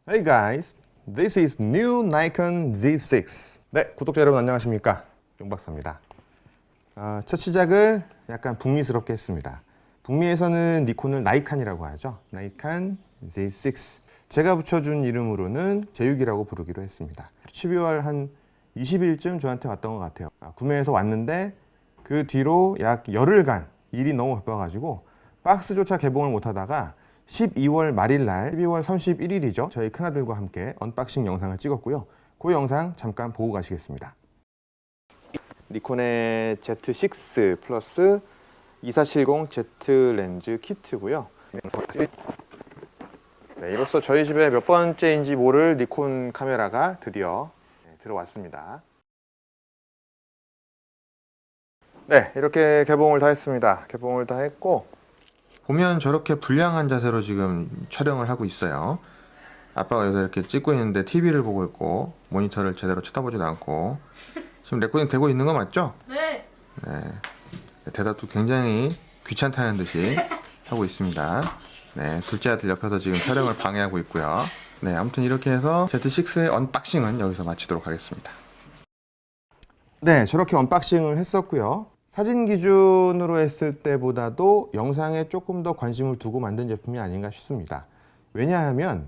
Hey guys, this is new Nikon Z6. 네, 구독자 여러분 안녕하십니까? 용박사입니다. 첫 시작을 약간 북미스럽게 했습니다. 북미에서는 니콘을 나이칸이라고 하죠. 나이칸 Z6. 제가 붙여준 이름으로는 제육이라고 부르기로 했습니다. 12월 한 20일쯤 저한테 왔던 것 같아요. 구매해서 왔는데 그 뒤로 약 열흘간 일이 너무 바빠가지고 박스조차 개봉을 못하다가 12월 말일 날 12월 31일이죠. 저희 큰아들과 함께 언박싱 영상을 찍었고요. 그 영상 잠깐 보고 가시겠습니다. 니콘의 Z6 플러스 2470Z 렌즈 키트고요. 네, 이로써 저희 집에 몇 번째인지 모를 니콘 카메라가 드디어 들어왔습니다. 네, 이렇게 개봉을 다 했습니다. 개봉을 다 했고 보면 저렇게 불량한 자세로 지금 촬영을 하고 있어요. 아빠가 여기서 이렇게 찍고 있는데 TV를 보고 있고 모니터를 제대로 쳐다보지도 않고 지금 레코딩 되고 있는 거 맞죠? 네. 네. 대답도 굉장히 귀찮다는 듯이 하고 있습니다. 네, 둘째 아들 옆에서 지금 촬영을 방해하고 있고요. 네, 아무튼 이렇게 해서 Z6의 언박싱은 여기서 마치도록 하겠습니다. 네, 저렇게 언박싱을 했었고요. 사진 기준으로 했을 때보다도 영상에 조금 더 관심을 두고 만든 제품이 아닌가 싶습니다. 왜냐하면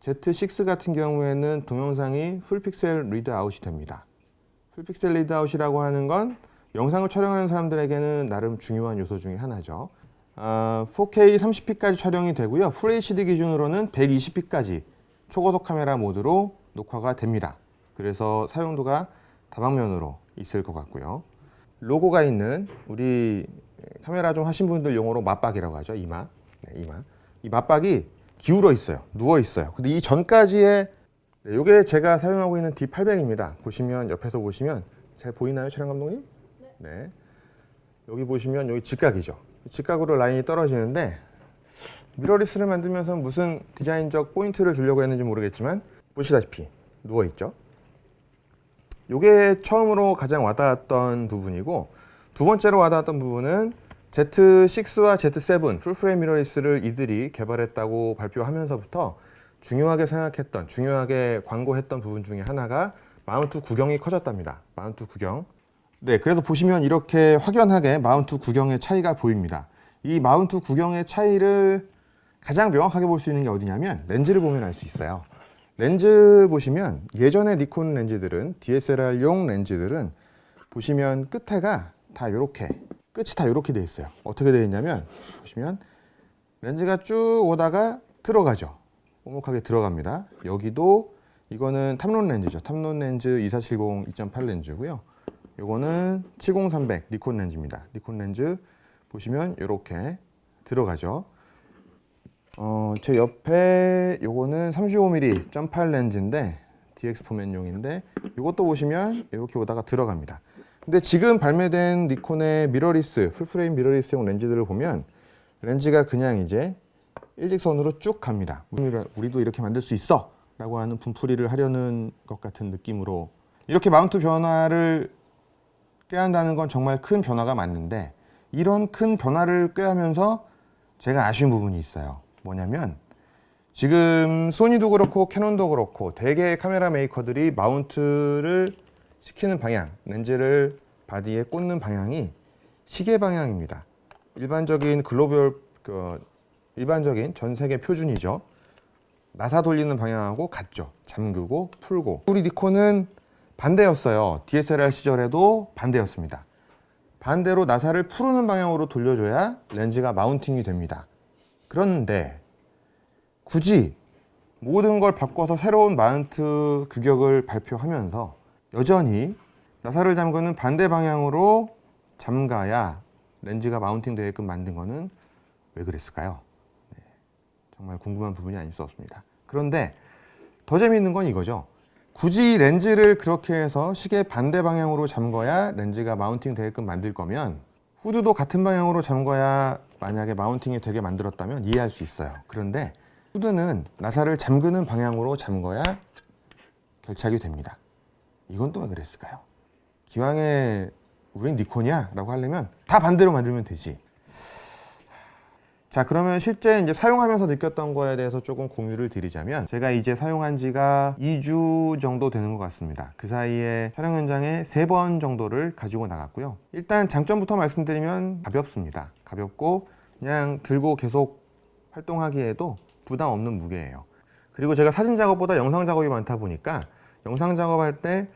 Z6 같은 경우에는 동영상이 풀픽셀 리드아웃이 됩니다. 풀픽셀 리드아웃이라고 하는 건 영상을 촬영하는 사람들에게는 나름 중요한 요소 중에 하나죠. 4K 30p까지 촬영이 되고요. FHD 기준으로는 120p까지 초고속 카메라 모드로 녹화가 됩니다. 그래서 사용도가 다방면으로 있을 것 같고요. 로고가 있는 우리 카메라 좀 하신 분들 용어로 맞박이라고 하죠. 이마. 네, 이마. 이 맞박이 기울어 있어요. 누워 있어요. 근데 이 전까지의 이게 제가 사용하고 있는 D800입니다. 보시면 옆에서 보시면 잘 보이나요, 촬영 감독님? 네. 여기 보시면 여기 직각이죠. 직각으로 라인이 떨어지는데 미러리스를 만들면서 무슨 디자인적 포인트를 주려고 했는지 모르겠지만 보시다시피 누워 있죠. 이게 처음으로 가장 와닿았던 부분이고 두 번째로 와닿았던 부분은 Z6와 Z7 풀프레임 미러리스를 이들이 개발했다고 발표하면서부터 중요하게 생각했던, 중요하게 광고했던 부분 중에 하나가 마운트 구경이 커졌답니다. 마운트 구경. 네, 그래서 보시면 이렇게 확연하게 마운트 구경의 차이가 보입니다. 이 마운트 구경의 차이를 가장 명확하게 볼 수 있는 게 어디냐면 렌즈를 보면 알 수 있어요. 렌즈 보시면 예전의 니콘 렌즈들은 DSLR용 렌즈들은 보시면 끝에가 다 이렇게 끝이 다 이렇게 돼 있어요. 어떻게 되어 있냐면 보시면 렌즈가 쭉 오다가 들어가죠. 오목하게 들어갑니다. 여기도 이거는 탐론 렌즈죠. 탐론 렌즈 2470 2.8 렌즈고요. 이거는 70300 니콘 렌즈입니다. 니콘 렌즈 보시면 이렇게 들어가죠. 제 옆에 요거는 35mm 1.8 렌즈인데 DX 포맷용인데 이것도 보시면 이렇게 오다가 들어갑니다. 근데 지금 발매된 니콘의 미러리스, 풀프레임 미러리스용 렌즈들을 보면 렌즈가 그냥 이제 일직선으로 쭉 갑니다. 우리도 이렇게 만들 수 있어! 라고 하는 분풀이를 하려는 것 같은 느낌으로 이렇게 마운트 변화를 꾀한다는 건 정말 큰 변화가 맞는데 이런 큰 변화를 꾀하면서 제가 아쉬운 부분이 있어요. 뭐냐면 지금 소니도 그렇고 캐논도 그렇고 대개의 카메라 메이커들이 마운트를 시키는 방향, 렌즈를 바디에 꽂는 방향이 시계 방향입니다. 일반적인 글로벌, 일반적인 전 세계 표준이죠. 나사 돌리는 방향하고 같죠. 잠그고 풀고. 우리 니콘은 반대였어요. DSLR 시절에도 반대였습니다. 반대로 나사를 푸르는 방향으로 돌려줘야 렌즈가 마운팅이 됩니다. 그런데 굳이 모든 걸 바꿔서 새로운 마운트 규격을 발표하면서 여전히 나사를 잠그는 반대 방향으로 잠가야 렌즈가 마운팅 되게끔 만든 거는 왜 그랬을까요? 네, 정말 궁금한 부분이 아닐 수 없습니다. 그런데 더 재미있는 건 이거죠. 굳이 렌즈를 그렇게 해서 시계 반대 방향으로 잠궈야 렌즈가 마운팅 되게끔 만들 거면 후드도 같은 방향으로 잠궈야 만약에 마운팅이 되게 만들었다면 이해할 수 있어요. 그런데 후드는 나사를 잠그는 방향으로 잠궈야 결착이 됩니다. 이건 또 왜 그랬을까요? 기왕에 우린 니콘이야 라고 하려면 다 반대로 만들면 되지. 자, 그러면 실제 이제 사용하면서 느꼈던 거에 대해서 조금 공유를 드리자면, 제가 이제 사용한 지가 2주 정도 되는 것 같습니다. 그 사이에 촬영 현장에 3번 정도를 가지고 나갔고요. 일단 장점부터 말씀드리면 가볍습니다. 가볍고 그냥 들고 계속 활동하기에도 부담 없는 무게예요. 그리고 제가 사진 작업보다 영상 작업이 많다 보니까 영상 작업할 때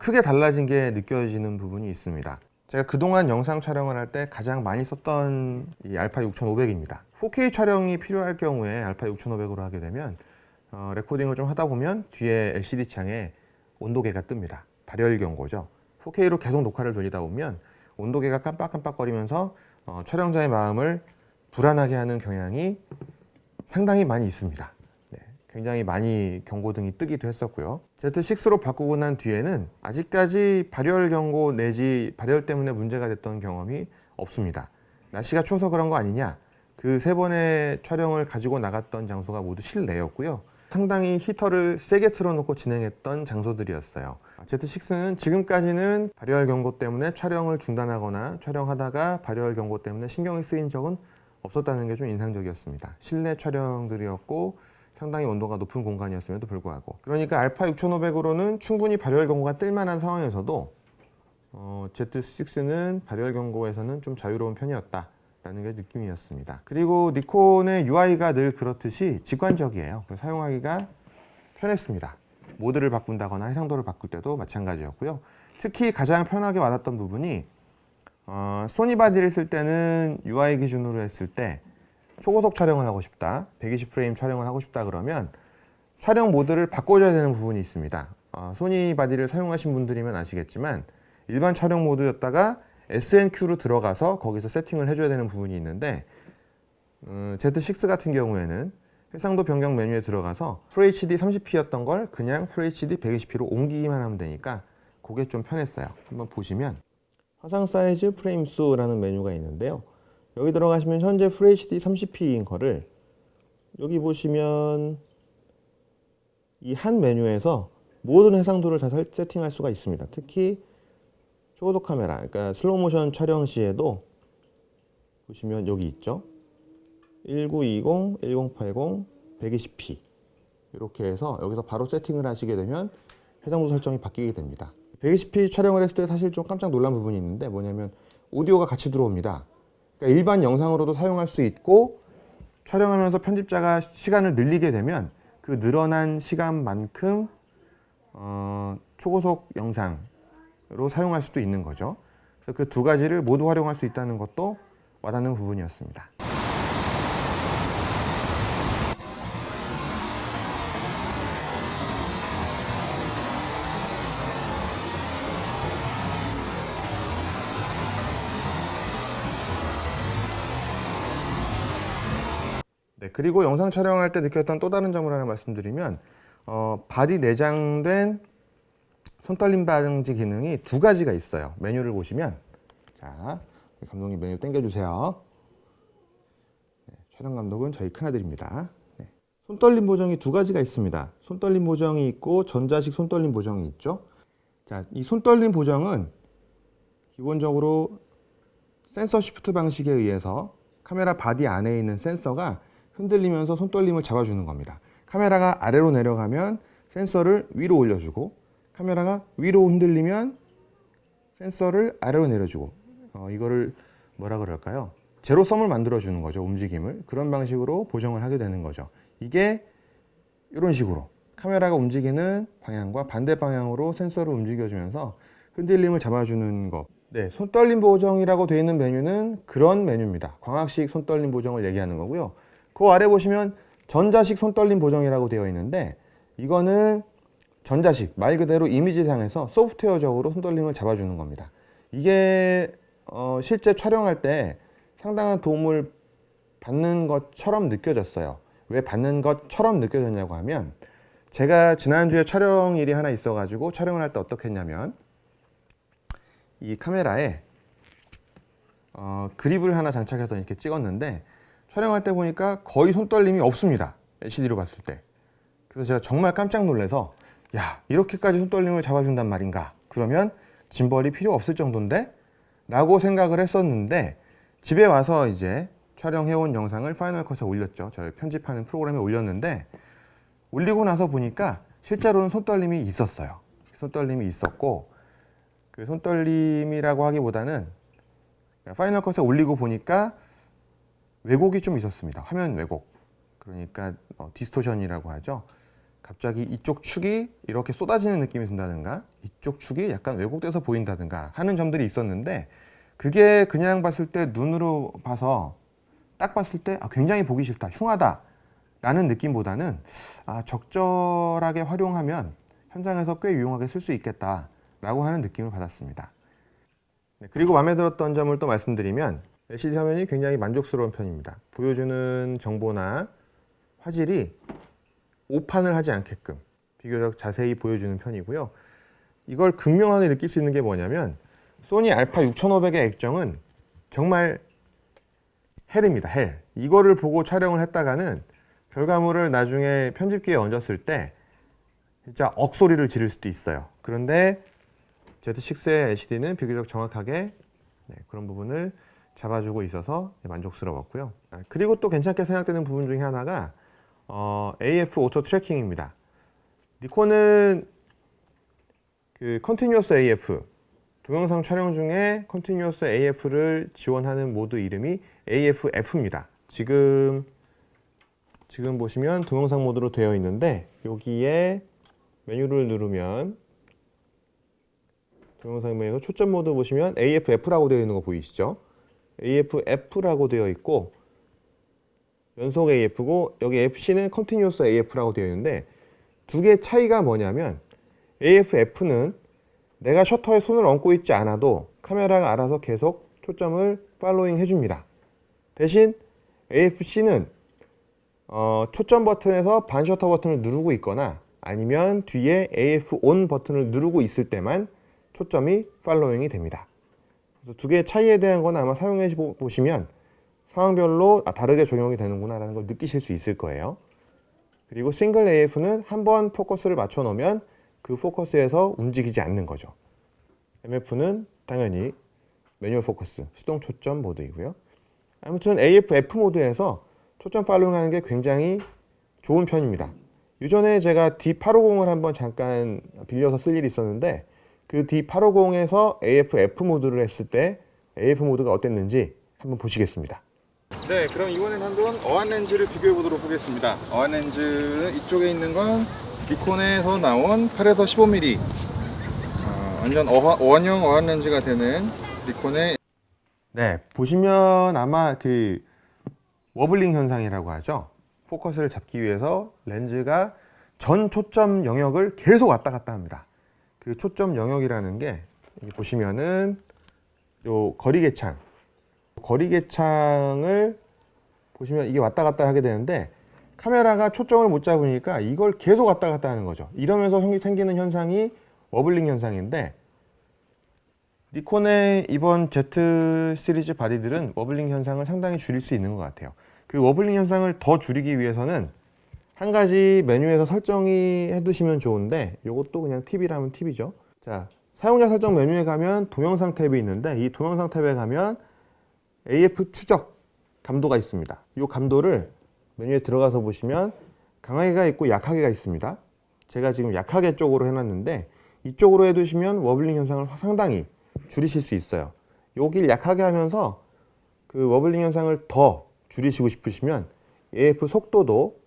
크게 달라진 게 느껴지는 부분이 있습니다. 제가 그동안 영상 촬영을 할 때 가장 많이 썼던 이 알파 6500입니다. 4K 촬영이 필요할 경우에 알파 6500으로 하게 되면 레코딩을 좀 하다 보면 뒤에 LCD 창에 온도계가 뜹니다. 발열 경고죠. 4K로 계속 녹화를 돌리다 보면 온도계가 깜빡깜빡거리면서 촬영자의 마음을 불안하게 하는 경향이 상당히 많이 있습니다. 굉장히 많이 경고등이 뜨기도 했었고요. Z6로 바꾸고 난 뒤에는 아직까지 발열 경고 내지 발열 때문에 문제가 됐던 경험이 없습니다. 날씨가 추워서 그런 거 아니냐? 그 3번의 촬영을 가지고 나갔던 장소가 모두 실내였고요. 상당히 히터를 세게 틀어놓고 진행했던 장소들이었어요. Z6는 지금까지는 발열 경고 때문에 촬영을 중단하거나 촬영하다가 발열 경고 때문에 신경이 쓰인 적은 없었다는 게 좀 인상적이었습니다. 실내 촬영들이었고 상당히 온도가 높은 공간이었음에도 불구하고, 그러니까 알파 6500으로는 충분히 발열 경고가 뜰 만한 상황에서도 Z6는 발열 경고에서는 좀 자유로운 편이었다라는 게 느낌이었습니다. 그리고 니콘의 UI가 늘 그렇듯이 직관적이에요. 사용하기가 편했습니다. 모드를 바꾼다거나 해상도를 바꿀 때도 마찬가지였고요. 특히 가장 편하게 와닿던 부분이 소니 바디를 쓸 때는 UI 기준으로 했을 때 초고속 촬영을 하고 싶다, 120프레임 촬영을 하고 싶다 그러면 촬영 모드를 바꿔줘야 되는 부분이 있습니다. 소니 바디를 사용하신 분들이면 아시겠지만 일반 촬영 모드였다가 SNQ로 들어가서 거기서 세팅을 해줘야 되는 부분이 있는데 Z6 같은 경우에는 해상도 변경 메뉴에 들어가서 FHD 30p였던 걸 그냥 FHD 120p로 옮기기만 하면 되니까 그게 좀 편했어요. 한번 보시면 화상 사이즈 프레임 수라는 메뉴가 있는데요. 여기 들어가시면 현재 FHD 30p인 거를 여기 보시면 이 한 메뉴에서 모든 해상도를 다 세팅할 수가 있습니다. 특히 초고속 카메라, 그러니까 슬로우 모션 촬영 시에도 보시면 여기 있죠. 1920, 1080, 120p 이렇게 해서 여기서 바로 세팅을 하시게 되면 해상도 설정이 바뀌게 됩니다. 120p 촬영을 했을 때 사실 좀 깜짝 놀란 부분이 있는데 뭐냐면 오디오가 같이 들어옵니다. 그러니까 일반 영상으로도 사용할 수 있고 촬영하면서 편집자가 시간을 늘리게 되면 그 늘어난 시간만큼 초고속 영상으로 사용할 수도 있는 거죠. 그래서 그 두 가지를 모두 활용할 수 있다는 것도 와닿는 부분이었습니다. 네, 그리고 영상 촬영할 때 느꼈던 또 다른 점을 하나 말씀드리면 바디 내장된 손떨림 방지 기능이 2가지가 있어요. 메뉴를 보시면 자, 감독님 메뉴 당겨주세요. 네, 촬영 감독은 저희 큰아들입니다. 네. 손떨림 보정이 2가지가 있습니다. 손떨림 보정이 있고 전자식 손떨림 보정이 있죠. 자, 이 손떨림 보정은 기본적으로 센서 시프트 방식에 의해서 카메라 바디 안에 있는 센서가 흔들리면서 손떨림을 잡아주는 겁니다. 카메라가 아래로 내려가면 센서를 위로 올려주고 카메라가 위로 흔들리면 센서를 아래로 내려주고 이거를 뭐라 그럴까요? 제로섬을 만들어주는 거죠. 움직임을. 그런 방식으로 보정을 하게 되는 거죠. 이게 이런 식으로 카메라가 움직이는 방향과 반대 방향으로 센서를 움직여주면서 흔들림을 잡아주는 거. 네, 손떨림 보정이라고 되어 있는 메뉴는 그런 메뉴입니다. 광학식 손떨림 보정을 얘기하는 거고요. 그 아래 보시면 전자식 손떨림 보정이라고 되어 있는데 이거는 전자식, 말 그대로 이미지상에서 소프트웨어적으로 손떨림을 잡아주는 겁니다. 이게 실제 촬영할 때 상당한 도움을 받는 것처럼 느껴졌어요. 왜 받는 것처럼 느껴졌냐고 하면 제가 지난주에 촬영일이 하나 있어가지고 촬영을 할 때 어떻게 했냐면 이 카메라에 그립을 하나 장착해서 이렇게 찍었는데 촬영할 때 보니까 거의 손떨림이 없습니다. LCD로 봤을 때. 그래서 제가 정말 깜짝 놀라서 야, 이렇게까지 손떨림을 잡아준단 말인가? 그러면 짐벌이 필요 없을 정도인데? 라고 생각을 했었는데 집에 와서 이제 촬영해온 영상을 파이널 컷에 올렸죠. 저희 편집하는 프로그램에 올렸는데 올리고 나서 보니까 실제로는 손떨림이 있었어요. 손떨림이 있었고 그 손떨림이라고 하기보다는 파이널 컷에 올리고 보니까 왜곡이 좀 있었습니다. 화면 왜곡. 그러니까 디스토션이라고 하죠. 갑자기 이쪽 축이 이렇게 쏟아지는 느낌이 든다든가 이쪽 축이 약간 왜곡돼서 보인다든가 하는 점들이 있었는데 그게 그냥 봤을 때 눈으로 봐서 딱 봤을 때 굉장히 보기 싫다, 흉하다 라는 느낌보다는 적절하게 활용하면 현장에서 꽤 유용하게 쓸 수 있겠다 라고 하는 느낌을 받았습니다. 그리고 마음에 들었던 점을 또 말씀드리면 LCD 화면이 굉장히 만족스러운 편입니다. 보여주는 정보나 화질이 오판을 하지 않게끔 비교적 자세히 보여주는 편이고요. 이걸 극명하게 느낄 수 있는 게 뭐냐면 소니 알파 6500의 액정은 정말 헬입니다. 헬. 이거를 보고 촬영을 했다가는 결과물을 나중에 편집기에 얹었을 때 진짜 억소리를 지를 수도 있어요. 그런데 Z6의 LCD는 비교적 정확하게 그런 부분을 잡아주고 있어서 만족스러웠고요. 그리고 또 괜찮게 생각되는 부분 중에 하나가 AF 오토 트래킹입니다. 니콘은 그 컨티뉴어스 AF 동영상 촬영 중에 컨티뉴어스 AF를 지원하는 모드 이름이 AFF입니다. 지금 보시면 동영상 모드로 되어 있는데 여기에 메뉴를 누르면 동영상 메뉴에서 초점 모드 보시면 AFF라고 되어 있는 거 보이시죠? AFF라고 되어 있고 연속 AF고 여기 FC는 컨티뉴어스 AF라고 되어 있는데 두 개의 차이가 뭐냐면 AFF는 내가 셔터에 손을 얹고 있지 않아도 카메라가 알아서 계속 초점을 팔로잉 해줍니다. 대신 AFC는 초점 버튼에서 반셔터 버튼을 누르고 있거나 아니면 뒤에 AF ON 버튼을 누르고 있을 때만 초점이 팔로잉이 됩니다. 그래서 두 개의 차이에 대한 건 아마 사용해 보시면 상황별로 다르게 적용이 되는구나 라는 걸 느끼실 수 있을 거예요. 그리고 싱글 AF는 한번 포커스를 맞춰 놓으면 그 포커스에서 움직이지 않는 거죠. MF는 당연히 매뉴얼 포커스, 수동 초점 모드이고요. 아무튼 AFF 모드에서 초점 팔로잉 하는 게 굉장히 좋은 편입니다. 유전에 제가 D850을 한번 잠깐 빌려서 쓸 일이 있었는데 그 D850에서 AFF 모드를 했을 때 AF 모드가 어땠는지 한번 보시겠습니다. 네, 그럼 이번엔 한번 어안 렌즈를 비교해 보도록 하겠습니다. 어안 렌즈는 이쪽에 있는 건 니콘에서 나온 8에서 15mm 완전 어안형 어안 렌즈가 되는 니콘의 보시면 아마 그 워블링 현상이라고 하죠. 포커스를 잡기 위해서 렌즈가 전 초점 영역을 계속 왔다 갔다 합니다. 그 초점 영역이라는 게 여기 보시면은 요 거리계창을 보시면 이게 왔다 갔다 하게 되는데 카메라가 초점을 못 잡으니까 이걸 계속 왔다 갔다 하는 거죠. 이러면서 생기는 현상이 워블링 현상인데 니콘의 이번 Z 시리즈 바디들은 워블링 현상을 상당히 줄일 수 있는 것 같아요. 그 워블링 현상을 더 줄이기 위해서는 한 가지 메뉴에서 설정이 해두시면 좋은데 이것도 그냥 팁이라면 팁이죠. 자, 사용자 설정 메뉴에 가면 동영상 탭이 있는데 이 동영상 탭에 가면 AF 추적 감도가 있습니다. 이 감도를 메뉴에 들어가서 보시면 강하게가 있고 약하게가 있습니다. 제가 지금 약하게 쪽으로 해놨는데 이쪽으로 해두시면 워블링 현상을 상당히 줄이실 수 있어요. 여길 약하게 하면서 그 워블링 현상을 더 줄이시고 싶으시면 AF 속도도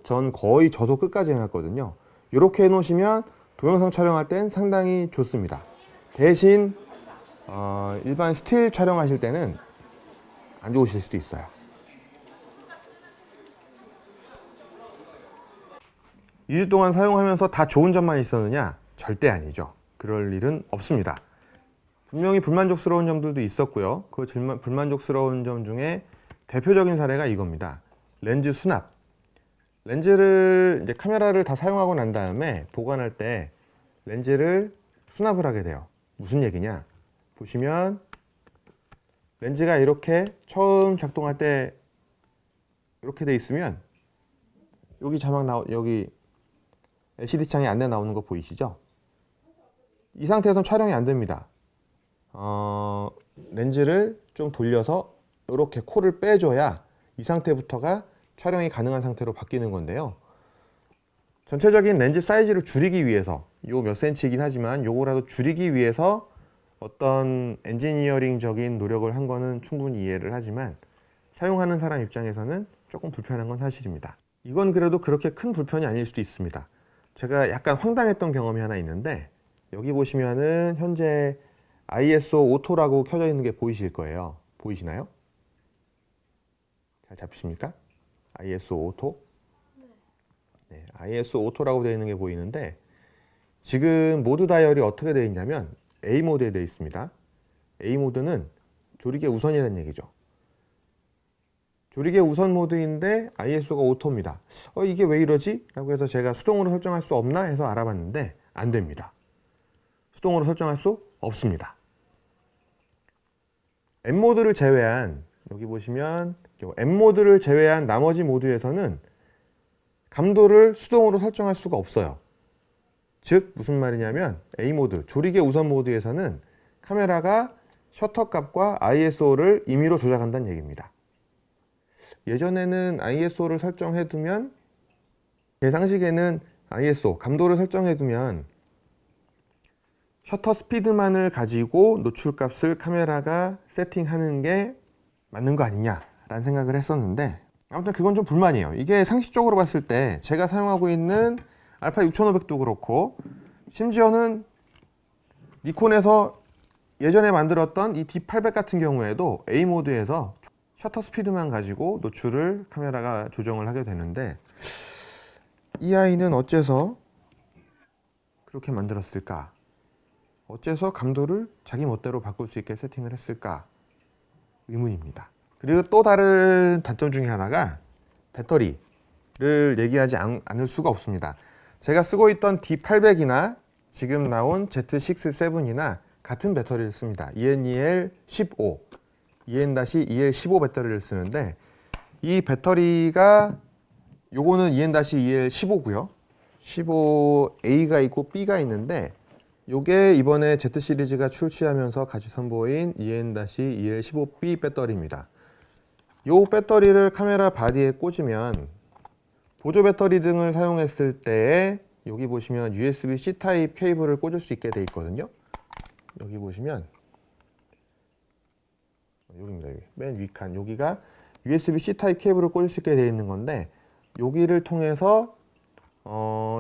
전 거의 저속 끝까지 해놨거든요. 이렇게 해놓으시면 동영상 촬영할 땐 상당히 좋습니다. 대신 일반 스틸 촬영하실 때는 안 좋으실 수도 있어요. 2주 동안 사용하면서 다 좋은 점만 있었느냐? 절대 아니죠. 그럴 일은 없습니다. 분명히 불만족스러운 점들도 있었고요. 그 불만족스러운 점 중에 대표적인 사례가 이겁니다. 렌즈 수납. 렌즈를 이제 카메라를 다 사용하고 난 다음에 보관할 때 렌즈를 수납을 하게 돼요. 무슨 얘기냐? 보시면 렌즈가 이렇게 처음 작동할 때 이렇게 돼 있으면 여기 여기 LCD 창에 안내 나오는 거 보이시죠? 이 상태에서는 촬영이 안 됩니다. 렌즈를 좀 돌려서 이렇게 코를 빼줘야 이 상태부터가 촬영이 가능한 상태로 바뀌는 건데요. 전체적인 렌즈 사이즈를 줄이기 위해서 요 몇 센치이긴 하지만 요거라도 줄이기 위해서 어떤 엔지니어링적인 노력을 한 거는 충분히 이해를 하지만 사용하는 사람 입장에서는 조금 불편한 건 사실입니다. 이건 그래도 그렇게 큰 불편이 아닐 수도 있습니다. 제가 약간 황당했던 경험이 하나 있는데 여기 보시면은 현재 ISO 오토라고 켜져 있는 게 보이실 거예요. 보이시나요? 잘 잡히십니까? ISO 오토? 네, ISO 오토라고 되어 있는 게 보이는데 지금 모드 다이얼이 어떻게 되어 있냐면 A 모드에 되어 있습니다. A 모드는 조리개 우선이라는 얘기죠. 조리개 우선 모드인데 ISO가 오토입니다. 이게 왜 이러지? 라고 해서 제가 수동으로 설정할 수 없나 해서 알아봤는데 안 됩니다. 수동으로 설정할 수 없습니다. M 모드를 제외한 여기 보시면 M 모드를 제외한 나머지 모드에서는 감도를 수동으로 설정할 수가 없어요. 즉 무슨 말이냐면 A 모드, 조리개 우선 모드에서는 카메라가 셔터 값과 ISO를 임의로 조작한다는 얘기입니다. 예전에는 ISO를 설정해 두면 제 상식에는 ISO, 감도를 설정해 두면 셔터 스피드만을 가지고 노출 값을 카메라가 세팅하는 게 맞는 거 아니냐라는 생각을 했었는데 아무튼 그건 좀 불만이에요. 이게 상식적으로 봤을 때 제가 사용하고 있는 알파 6500도 그렇고 심지어는 니콘에서 예전에 만들었던 이 D800 같은 경우에도 A 모드에서 셔터 스피드만 가지고 노출을 카메라가 조정을 하게 되는데 이 아이는 어째서 그렇게 만들었을까? 어째서 감도를 자기 멋대로 바꿀 수 있게 세팅을 했을까? 의문입니다. 그리고 또 다른 단점 중에 하나가 배터리를 얘기하지 않을 수가 없습니다. 제가 쓰고 있던 D800이나 지금 나온 Z6 7이나 같은 배터리를 씁니다. EN2L15, EN-2L15 배터리를 쓰는데 이 배터리가 요거는 EN-2L15고요. 15A가 있고 B가 있는데 요게 이번에 Z 시리즈가 출시하면서 같이 선보인 EN-2L15B 배터리입니다. 요 배터리를 카메라 바디에 꽂으면 보조 배터리 등을 사용했을 때 여기 보시면 USB-C 타입 케이블을 꽂을 수 있게 돼 있거든요. 여기 보시면 여기입니다. 여기. 맨 위칸 여기가 USB-C 타입 케이블을 꽂을 수 있게 되어 있는 건데 여기를 통해서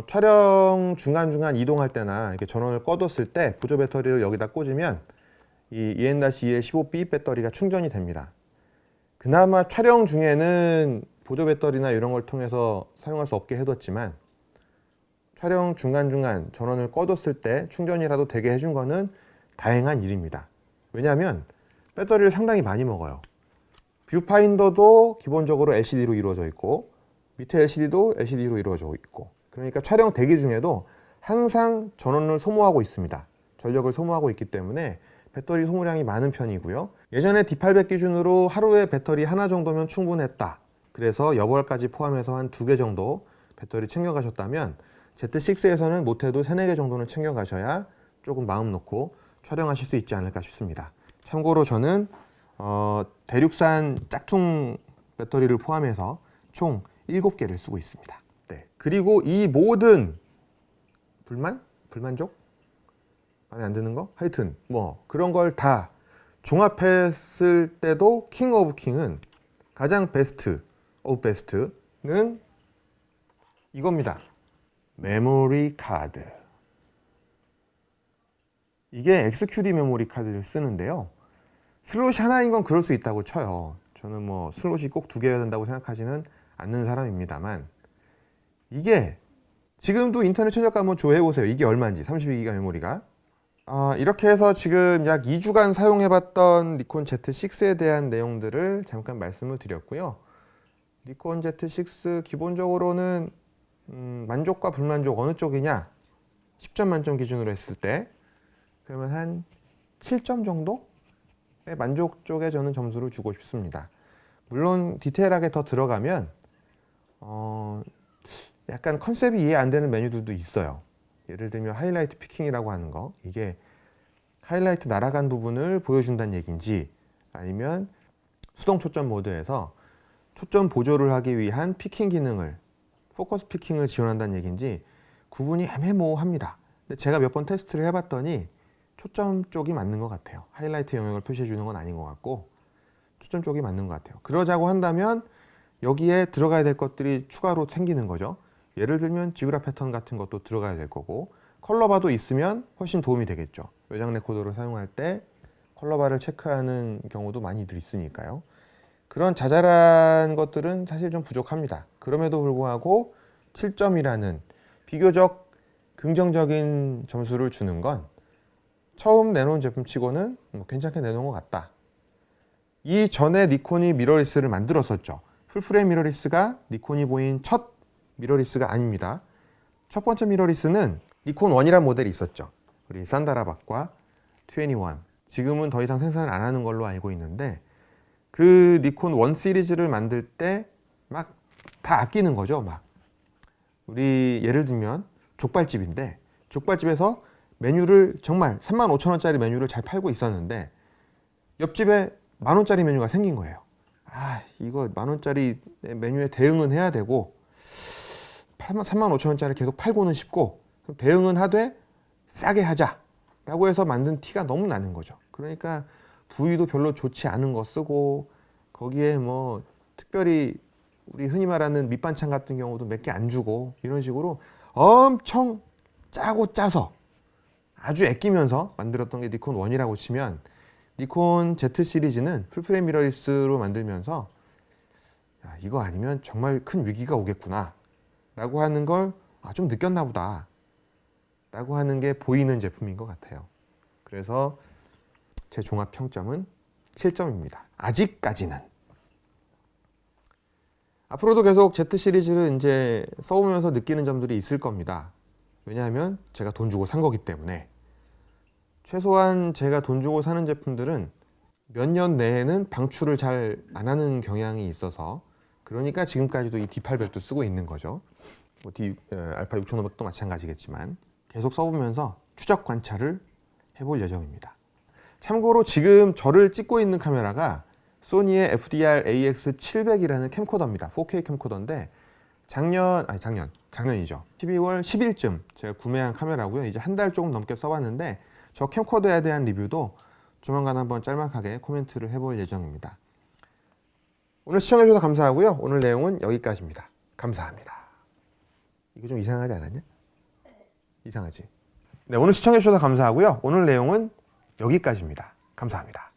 촬영 중간중간 이동할 때나 이렇게 전원을 꺼뒀을 때 보조 배터리를 여기다 꽂으면 이 EN-2L15B 배터리가 충전이 됩니다. 그나마 촬영 중에는 보조 배터리나 이런 걸 통해서 사용할 수 없게 해뒀지만 촬영 중간중간 전원을 꺼뒀을 때 충전이라도 되게 해준 거는 다행한 일입니다. 왜냐하면 배터리를 상당히 많이 먹어요. 뷰파인더도 기본적으로 LCD로 이루어져 있고 밑에 LCD도 LCD로 이루어져 있고 그러니까 촬영 대기 중에도 항상 전원을 소모하고 있습니다. 전력을 소모하고 있기 때문에 배터리 소모량이 많은 편이고요. 예전에 D800 기준으로 하루에 배터리 하나 정도면 충분했다. 그래서 여벌까지 포함해서 한 2개 정도 배터리 챙겨가셨다면 Z6에서는 못해도 3, 4개 정도는 챙겨가셔야 조금 마음 놓고 촬영하실 수 있지 않을까 싶습니다. 참고로 저는 대륙산 짝퉁 배터리를 포함해서 총 7개를 쓰고 있습니다. 네. 그리고 이 모든 불만족? 마음에 안 드는 거? 하여튼 뭐 그런 걸 다 종합했을 때도 킹 오브 킹은 가장 베스트 오브 베스트는 이겁니다. 메모리 카드. 이게 XQD 메모리 카드를 쓰는데요. 슬롯이 하나인 건 그럴 수 있다고 쳐요. 저는 뭐 슬롯이 꼭 2개여야 된다고 생각하지는 않는 사람입니다만 이게 지금도 인터넷 최저가 한번 조회해 보세요. 이게 얼마인지 32기가 메모리가 이렇게 해서 지금 약 2주간 사용해봤던 니콘 Z6에 대한 내용들을 잠깐 말씀을 드렸고요. 니콘 Z6 기본적으로는 만족과 불만족 어느 쪽이냐 10점 만점 기준으로 했을 때 그러면 한 7점 정도의 만족 쪽에 저는 점수를 주고 싶습니다. 물론 디테일하게 더 들어가면 약간 컨셉이 이해 안 되는 메뉴들도 있어요. 예를 들면 하이라이트 피킹이라고 하는 거, 이게 하이라이트 날아간 부분을 보여준다는 얘기인지 아니면 수동 초점 모드에서 초점 보조를 하기 위한 피킹 기능을, 포커스 피킹을 지원한다는 얘기인지 구분이 애매모호합니다. 근데 제가 몇 번 테스트를 해봤더니 초점 쪽이 맞는 것 같아요. 하이라이트 영역을 표시해 주는 건 아닌 것 같고 초점 쪽이 맞는 것 같아요. 그러자고 한다면 여기에 들어가야 될 것들이 추가로 생기는 거죠. 예를 들면 지그라 패턴 같은 것도 들어가야 될 거고, 컬러바도 있으면 훨씬 도움이 되겠죠. 외장 레코더를 사용할 때 컬러바를 체크하는 경우도 많이들 있으니까요. 그런 자잘한 것들은 사실 좀 부족합니다. 그럼에도 불구하고 7점이라는 비교적 긍정적인 점수를 주는 건 처음 내놓은 제품치고는 뭐 괜찮게 내놓은 것 같다. 이 전에 니콘이 미러리스를 만들었었죠. 풀프레임 미러리스가 니콘이 보인 첫 미러리스가 아닙니다. 첫 번째 미러리스는 니콘 1이라는 모델이 있었죠. 우리 산다라박과 21. 지금은 더 이상 생산을 안 하는 걸로 알고 있는데, 그 니콘 1 시리즈를 만들 때 막 다 아끼는 거죠. 막 우리 예를 들면 족발집인데, 족발집에서 메뉴를 정말 35,000원짜리 메뉴를 잘 팔고 있었는데 옆집에 10,000원짜리 메뉴가 생긴 거예요. 아, 이거 10,000원짜리 메뉴에 대응은 해야 되고 35,000원짜리 계속 팔고는 싶고, 대응은 하되 싸게 하자라고 해서 만든 티가 너무 나는 거죠. 그러니까 부위도 별로 좋지 않은 거 쓰고, 거기에 뭐 특별히 우리 흔히 말하는 밑반찬 같은 경우도 몇 개 안 주고, 이런 식으로 엄청 짜고 짜서 아주 아끼면서 만들었던 게 니콘 1이라고 치면, 니콘 Z 시리즈는 풀프레임 미러리스로 만들면서 야, 이거 아니면 정말 큰 위기가 오겠구나 라고 하는 걸 좀 느꼈나 보다 라고 하는 게 보이는 제품인 것 같아요. 그래서 제 종합 평점은 7점입니다. 아직까지는. 앞으로도 계속 Z 시리즈를 이제 써보면서 느끼는 점들이 있을 겁니다. 왜냐하면 제가 돈 주고 산 거기 때문에. 최소한 제가 돈 주고 사는 제품들은 몇 년 내에는 방출을 잘 안 하는 경향이 있어서, 그러니까 지금까지도 이 D800도 쓰고 있는 거죠. 뭐 알파 6500도 마찬가지겠지만 계속 써보면서 추적 관찰을 해볼 예정입니다. 참고로 지금 저를 찍고 있는 카메라가 소니의 FDR-AX700이라는 캠코더입니다. 4K 캠코더인데 작년이죠. 12월 10일쯤 제가 구매한 카메라고요. 이제 한 달 조금 넘게 써봤는데 저 캠코더에 대한 리뷰도 조만간 한번 짤막하게 코멘트를 해볼 예정입니다. 오늘 시청해주셔서 감사하고요. 오늘 내용은 여기까지입니다. 감사합니다. 이거 좀 이상하지 않았냐? 이상하지? 네, 오늘 시청해주셔서 감사하고요. 오늘 내용은 여기까지입니다. 감사합니다.